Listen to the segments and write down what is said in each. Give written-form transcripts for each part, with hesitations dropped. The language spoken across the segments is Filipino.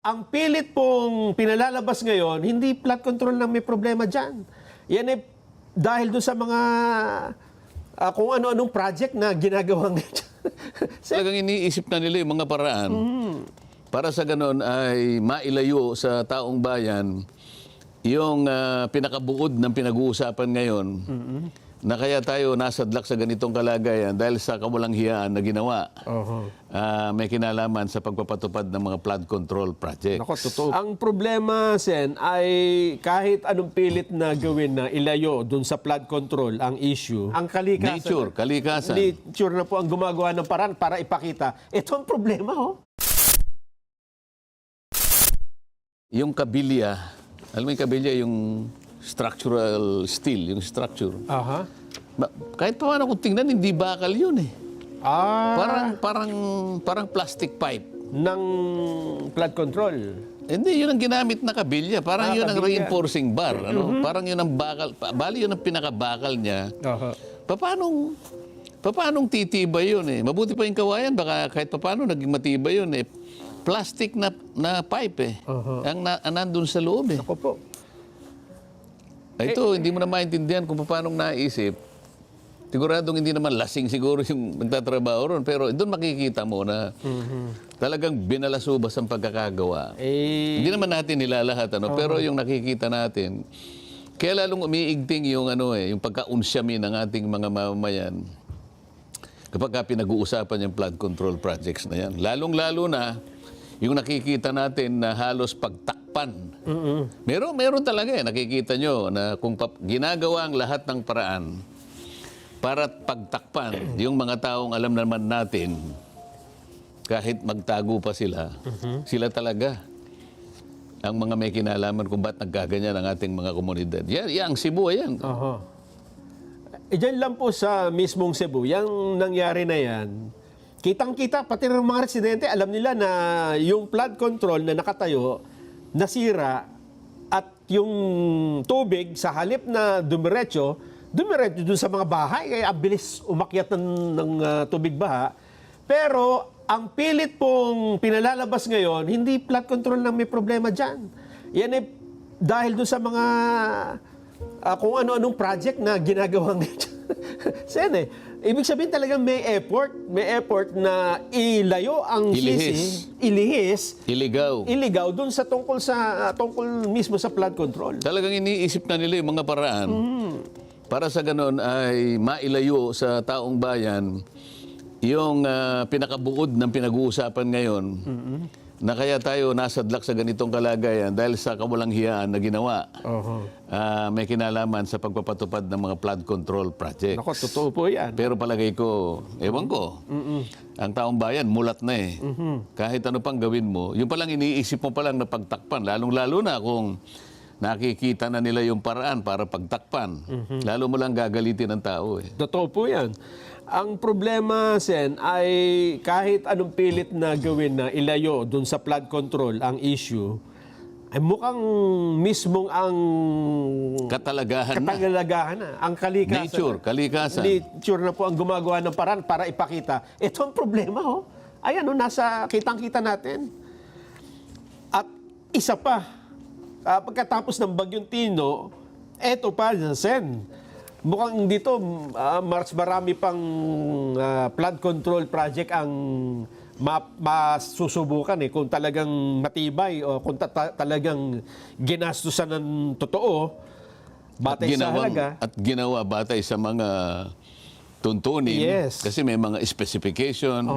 Ang pilit pong pinalalabas ngayon, hindi flood control lang may problema dyan. Yan eh, dahil doon sa mga kung ano-anong project na ginagawa ngayon. Talagang iniisip na nila yung mga paraan para sa ganon ay mailayo sa taong bayan yung pinakabuod ng pinag-uusapan ngayon na kaya tayo nasadlak sa ganitong kalagayan dahil sa kawalang hiyaan na ginawa. May kinalaman sa pagpapatupad ng mga flood control project. Nako, totoo. Ang problema, Sen, ay kahit anong pilit na gawin na ilayo dun sa flood control ang issue, ang kalikasan. Kalikasan. Nature na po ang gumagawa ng paraan para ipakita. Ito ang problema, oh. Yung kabilya, alam mo yung kabilya, yung structural steel, yung structure. Aha. Kahit pa paano kung tingnan, hindi bakal yun eh. Parang plastic pipe. Ng flood control. Hindi, yun ang ginamit na kabilya. Parang yun ang kabilya. reinforcing bar. Ano? Parang yun ang bakal. Bali yun ang pinakabakal niya. Paanong titibay yun eh? Mabuti pa yung kawayan, baka kahit paano naging matibay yun eh. Plastic na pipe eh. Ang nandun sa loob eh. Ako po. Ito, hindi mo na maintindihan kung paano naisip. Siguradong hindi naman lasing siguro yung nagtatrabaho ron. Pero doon makikita mo na talagang binalasubas ang pagkakagawa. Hindi naman natin nilalahat, ano? Pero yung nakikita natin, kaya lalong umiigting yung, yung pagkaunsyami ng ating mga mamamayan kapag pinag-uusapan yung flood control projects na yan. Lalong-lalo na yung nakikita natin na halos pagtakpan. Meron talaga eh. Nakikita nyo na kung ginagawa ang lahat ng paraan para pagtakpan yung mga taong alam naman natin, kahit magtago pa sila, sila talaga ang mga may kinalaman kung ba't nagkaganyan ang ating mga komunidad. Yan, Cebu, yan. Diyan lang po sa mismong Cebu, yung nangyari na yan, kitang-kita, pati ng mga residente, alam nila na yung flood control na nakatayo, nasira, at yung tubig sa halip na dumiretso dun sa mga bahay, kaya abilis umakyat ng tubig baha. Pero ang pilit pong pinalalabas ngayon, hindi flood control lang may problema dyan. Yan eh, dahil doon sa mga kung ano-anong project na ginagawa ngayon. Sen eh, ibig sabihin talagang may effort na ilayo ang ilihis, iligaw dun sa tungkol mismo sa flood control. Talagang iniisip na nila yung mga paraan para sa ganon ay mailayo sa taong bayan yung pinakabuod ng pinag-uusapan ngayon na kaya tayo nasadlak sa ganitong kalagayan dahil sa kawalang hiyaan na ginawa. May kinalaman sa pagpapatupad ng mga flood control project. Nako, totoo po yan. Pero palagay ko, ewan ko, ang taong bayan mulat na eh. Kahit ano pang gawin mo, yung palang iniisip mo palang na pagtakpan, lalong-lalo na kung nakikita na nila yung paraan para pagtakpan. Lalo mo lang gagalitin ng tao eh. Totoo po yan. Ang problema, Sen, ay kahit anong pilit na gawin na ilayo dun sa flood control ang issue, ay mukhang mismong ang katalagahan na. Ang kalikasan. Nature na po ang gumagawa ng paraan para ipakita. Ito ang problema, oh. Ayan, oh, nasa kitang-kita natin. At isa pa, pagkatapos ng Bagyong Tino, eto pa, Sen, mukhang dito, marami pang flood control project ang masusubukan eh. Kung talagang matibay o kung talagang ginastusan ng totoo, batay sa halaga. At ginawa batay sa mga tuntunin. Yes. Kasi may mga specification,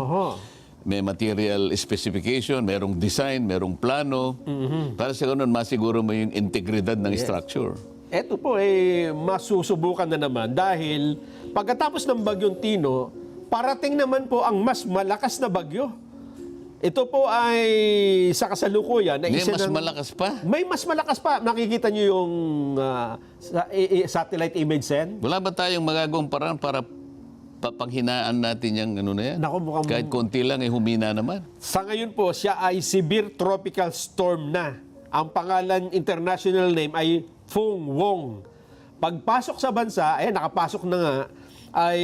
may material specification, merong design, merong plano. Para sa ganun, masiguro mo yung integridad ng structure. Ito po masusubukan na naman dahil pagkatapos ng Bagyong Tino, parating naman po ang mas malakas na bagyo. Ito po ay sa kasalukuyan. May mas malakas pa? May mas malakas pa. Nakikita niyo yung satellite image, Sen? Wala ba tayong magagawang paraan para panghinaan natin yung ano na yan? Naku, kahit konti lang, humina naman. Sa ngayon po, siya ay severe tropical storm na. Ang pangalan, international name ay Fung Wong. Pagpasok sa bansa, nakapasok na nga, ay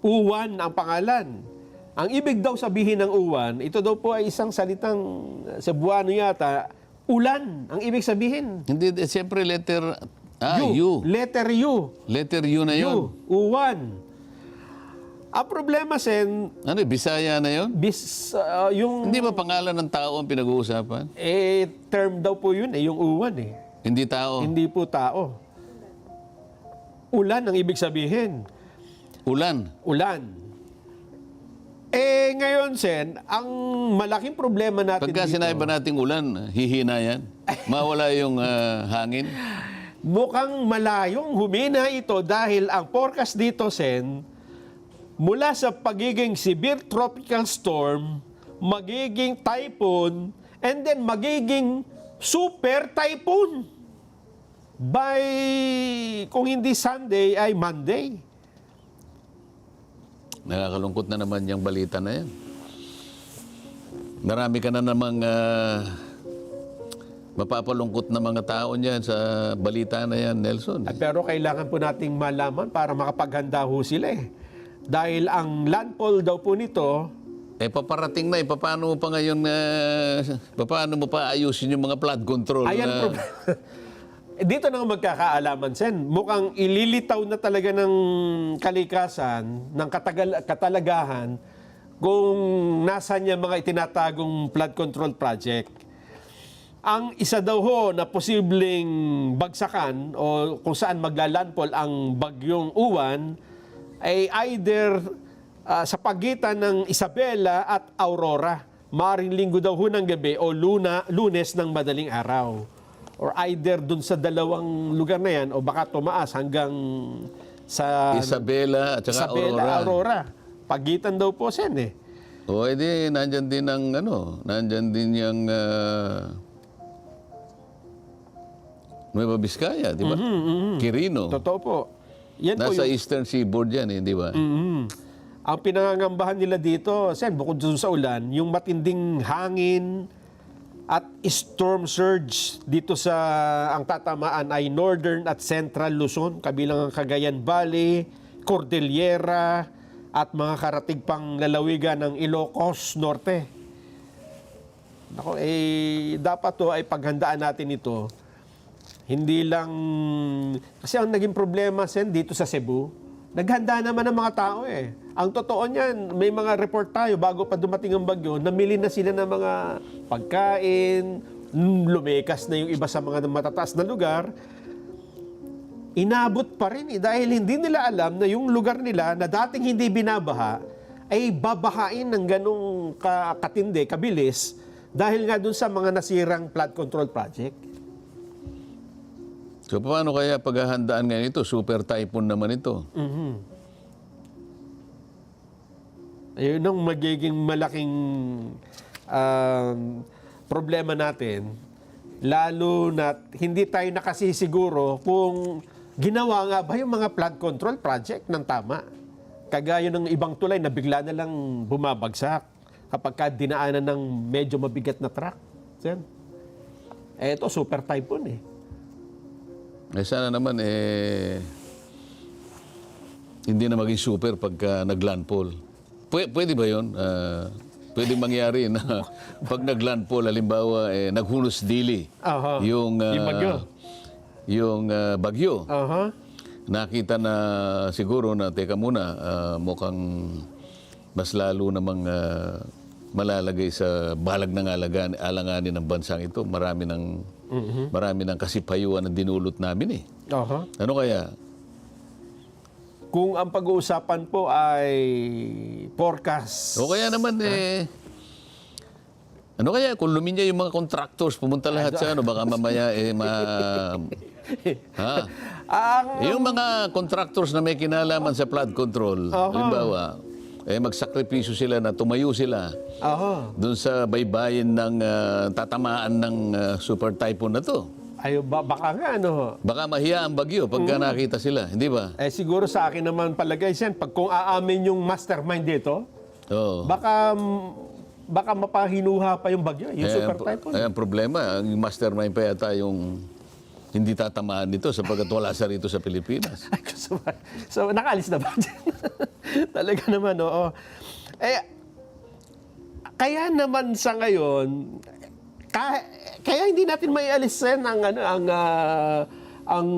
Uwan ang pangalan. Ang ibig daw sabihin ng uwan, ito daw po ay isang salitang Cebuano yata, ulan. Ang ibig sabihin. Hindi, siyempre letter U. Letter U. Letter U na yun. Uwan. Ang problema, Sen, Ano, Bisaya na yun? yung Hindi ba pangalan ng tao ang pinag-uusapan? term daw po yun, yung uwan eh. Hindi tao. Hindi po tao. Ulan ang ibig sabihin. Ulan. Ulan. Ngayon, Sen, ang malaking problema natin Pagka dito, sinabi ba nating ulan, hihina yan? Mawala yung hangin? mukhang malayong humina ito dahil ang forecast dito, Sen, mula sa pagiging severe tropical storm, magiging typhoon, and then magiging super typhoon. By, kung hindi Sunday, ay Monday. Nakakalungkot na naman yung balita na yan. Marami ka na namang mapapalungkot na mga tao niyan sa balita na yan, Nelson. Pero kailangan po nating malaman para makapaghanda ho sila eh. Dahil ang landfall daw po nito, Paparating na, paano mo pa ngayon, paano mo pa ayusin yung mga flood control? ayan dito na magkakaalaman, Sen. Mukhang ililitaw na talaga ng kalikasan, ng katalagahan, kung nasan yung mga itinatagong flood control project. Ang isa daw ho na posibleng bagsakan o kung saan maglalandfall ang bagyong uwan ay either sa pagitan ng Isabela at Aurora. Maaaring Linggo daw ho ng gabi o Lunes ng madaling araw. Or either dun sa dalawang lugar na yan o baka tumaas hanggang sa Isabela at saka Aurora. Pagitan daw po, Sen eh. O edi, nandyan din ang nandyan din yung Nueva Vizcaya, di ba? Quirino. Totoo po. Yan po Nasa yung, Eastern Seaboard yan, di ba? ang pinangangambahan nila dito, Sen, bukod dun sa ulan, yung matinding hangin at storm surge dito sa ang tatamaan ay Northern at Central Luzon, kabilang ang Cagayan Valley, Cordillera, at mga karatig pang lalawigan ng Ilocos Norte. Ako, dapat to ay paghandaan natin ito. Hindi lang, kasi ang naging problema, Sen, dito sa Cebu, naghanda naman ang mga tao eh. Ang totoo niyan, may mga report tayo bago pa dumating ang bagyo, namili na sila ng mga pagkain, lumekas na yung iba sa mga matataas na lugar. Inabot pa rin dahil hindi nila alam na yung lugar nila na dating hindi binabaha ay babahain ng ganong katindi, kabilis dahil nga dun sa mga nasirang flood control project. So paano kaya paghahandaan ngayon ito? Super typhoon naman ito. Ayun ang magiging malaking problema natin. Lalo na hindi tayo nakasisiguro kung ginawa nga ba yung mga flood control project ng tama. Kagaya ng ibang tulay na bigla na lang bumabagsak kapag dinaanan ng medyo mabigat na truck. Ito, super typhoon eh. Sana naman hindi na maging super pagka naglandfall. Pwede ba yun? Pwede mangyari na pag naglandfall, halimbawa, naghunos dili yung bagyo. Yung bagyo. Nakita na siguro na, teka muna, mukhang mas lalo namang malalagay sa balag ng alanganin ng bansang ito. Marami ng kasipayuan na dinulot namin eh. Ano kaya? Kung ang pag-uusapan po ay forecast. O kaya naman ano kaya kung luminya yung mga contractors, pumunta lahat sa baka mamaya yung mga contractors na may kinalaman sa flood control, halimbawa, magsakripisyo sila na tumayo sila doon sa baybayin ng tatamaan ng super typhoon na to. Ay, baka nga, ano? Baka mahiya ang bagyo pagka nakita sila, hindi ba? Siguro sa akin naman palagay, Sen, pag kung aamin yung mastermind dito, baka mapahinuha pa yung bagyo, yung super typhoon. Ang problema, ang mastermind pa yata yung hindi tatamaan nito sapagkat wala sa rito sa Pilipinas. So, nakaalis na ba? Talaga naman, oo. kaya naman sa ngayon, kaya hindi natin may alisin ang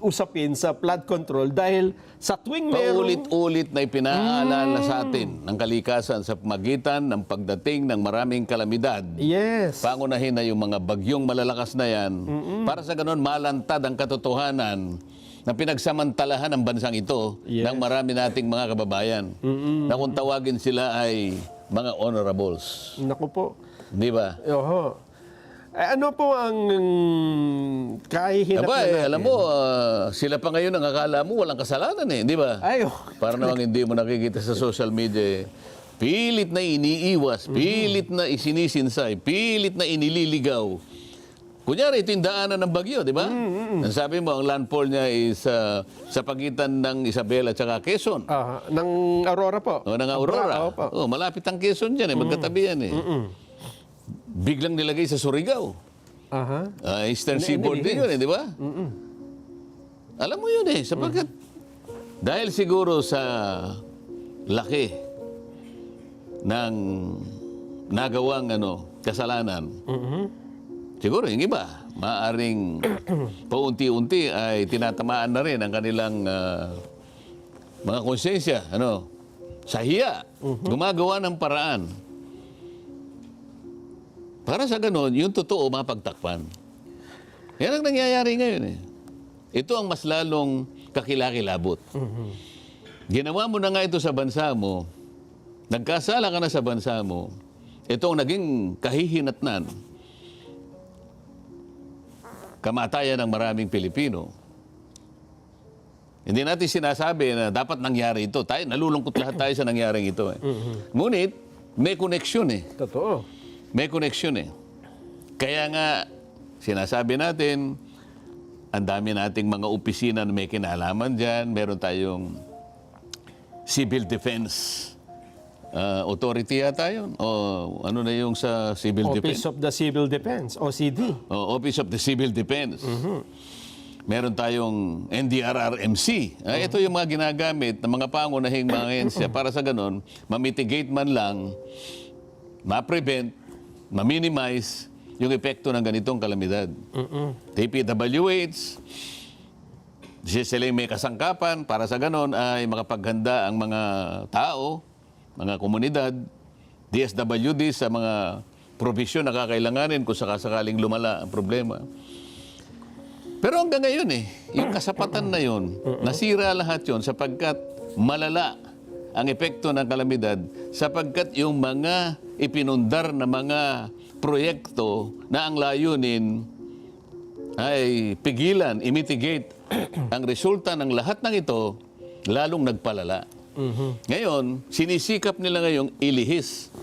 usapin sa flood control dahil sa tuwing Paulit-ulit na ipinaalala sa atin ng kalikasan sa pamagitan ng pagdating ng maraming kalamidad. Yes. Pangunahin na yung mga bagyong malalakas na yan para sa ganon malantad ang katotohanan na pinagsamantalahan ng bansang ito ng marami nating mga kababayan na kung tawagin sila ay mga honorables. Naku po. Di ba? Oho. Ano po ang kahihinap Aba, na natin? alam mo, sila pa ngayon ang akala mo walang kasalanan eh, di ba? Ay, Para namang hindi mo nakikita sa social media eh. Pilit na iniiwas, pilit na isinisinsay, pilit na inililigaw. Kunyari, ito yung daanan ng bagyo, di ba? Ang sabi mo, ang landfall niya is sa pagitan ng Isabela at saka Quezon. ng Aurora po. O, ng Aurora. Opo. Oh, malapit ang Quezon dyan eh, magkatabi yan eh. Biglang nilagay sa Surigao. Eastern Seaboard din yun eh, di ba? Alam mo yun eh, sapagkat dahil siguro sa laki ng nagawang kasalanan, siguro yung iba, maaring paunti-unti ay tinatamaan na rin ang kanilang mga konsensya, sa hiya, gumagawa ng paraan. Para sa ganon, yung totoo mapagtakpan. Yan ang nangyayari ngayon eh. Ito ang mas lalong kakilakilabot. Ginawa mo na nga ito sa bansa mo, nagkasala ka na sa bansa mo, ito ang naging kahihinatnan, kamatayan ng maraming Pilipino. Hindi natin sinasabi na dapat nangyari ito. Nalulungkot lahat tayo sa nangyaring ito eh. Ngunit, may koneksyon eh. Totoo. May koneksyon eh. Kaya nga, sinasabi natin, ang dami nating mga opisina na may kinalaman dyan. Meron tayong Civil Defense Authority yata yun. O ano na yung sa Civil Defense? Office of the Civil Defense, OCD. Office of the Civil Defense. Meron tayong NDRRMC. Ito yung mga ginagamit ng mga pangunahing mga ahensya para sa ganon, mamitigate man lang, ma-prevent, ma-minimize yung epekto ng ganitong kalamidad. TPWH, sila may kasangkapan para sa ganon ay makapaghanda ang mga tao, mga komunidad, DSWD sa mga provisyon na kakailanganin kung sakasakaling lumala ang problema. Pero hanggang ngayon yung kasapatan na yun, nasira lahat yun sapagkat malala ang epekto ng kalamidad sapagkat yung mga ipinundar na mga proyekto na ang layunin ay pigilan, imitigate ang resulta ng lahat ng ito, lalong nagpalala. Ngayon, sinisikap nila ngayong ilihis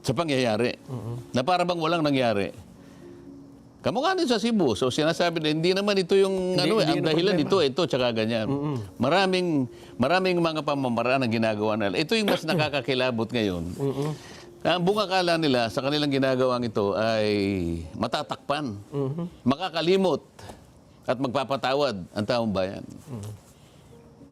sa pangyayari na para bang walang nangyari. Kamukha din sa Cebu. So sinasabi na hindi naman ito yung ang dahilan ito, tsaka ganyan. Maraming mga pamamaraan ang ginagawa nila. Ito yung mas nakakakilabot ngayon. Ang buong akala nila sa kanilang ginagawang ito ay matatakpan, makakalimot at magpapatawad ang taong bayan.